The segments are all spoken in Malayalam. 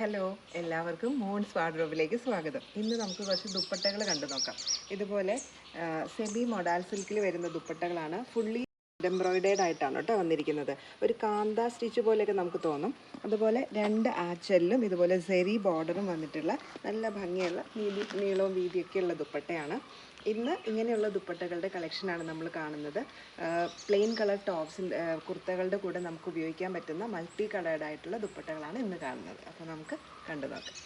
ഹലോ, എല്ലാവർക്കും മൂൺസ് വാർഡ്രോബിലേക്ക് സ്വാഗതം. ഇന്ന് നമുക്ക് കുറച്ച് ദുപ്പട്ടകൾ കണ്ടു നോക്കാം. ഇതുപോലെ സെമി മൊഡാൽ സിൽക്കിൽ വരുന്ന ദുപ്പട്ടകളാണ്. ഫുള്ളി എംബ്രോയിഡേഡ് ആയിട്ടാണ് കേട്ടോ വന്നിരിക്കുന്നത്. ഒരു കാന്ത സ്റ്റിച്ച് പോലെയൊക്കെ നമുക്ക് തോന്നും. അതുപോലെ 2 ആച്ചലിലും ഇതുപോലെ സെറി ബോർഡറും വന്നിട്ടുള്ള നല്ല ഭംഗിയുള്ള നീളവും വീതിയൊക്കെയുള്ള ദുപ്പട്ടയാണ്. ഇന്ന് ഇങ്ങനെയുള്ള ദുപ്പട്ടകളുടെ കളക്ഷനാണ് നമ്മൾ കാണുന്നത്. പ്ലെയിൻ കളർ ടോപ്സിൻ്റെ കുർത്തകളുടെ കൂടെ നമുക്ക് ഉപയോഗിക്കാൻ പറ്റുന്ന മൾട്ടി കളേർഡ് ആയിട്ടുള്ള ദുപ്പട്ടകളാണ് ഇന്ന് കാണുന്നത്. അപ്പോൾ നമുക്ക് കണ്ടു നോക്കാം.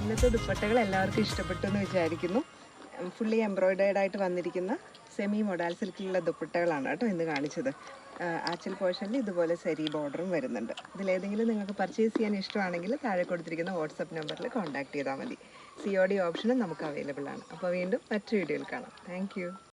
ഇന്നത്തെ ദുപ്പട്ടകൾ എല്ലാവർക്കും ഇഷ്ടപ്പെട്ടു എന്ന് വിചാരിക്കുന്നു. ഫുള്ളി എംബ്രോയിഡേർഡ് ആയിട്ട് വന്നിരിക്കുന്ന സെമി മൊഡാൽ സിൽക്കിലുള്ള ദുപ്പട്ടകളാണ് കേട്ടോ ഇന്ന് കാണിച്ചത്. ആച്ചൽ പോർഷനിൽ ഇതുപോലെ സെരി ബോർഡറും വരുന്നുണ്ട്. ഇതിലേതെങ്കിലും നിങ്ങൾക്ക് പർച്ചേസ് ചെയ്യാൻ ഇഷ്ടമാണെങ്കിൽ താഴെ കൊടുത്തിരിക്കുന്ന വാട്സപ്പ് നമ്പറിൽ കോൺടാക്ട് ചെയ്താൽ മതി. COD ഓപ്ഷനും നമുക്ക് അവൈലബിൾ ആണ്. അപ്പോൾ വീണ്ടും മറ്റൊരു വീഡിയോയിൽ കാണാം. താങ്ക്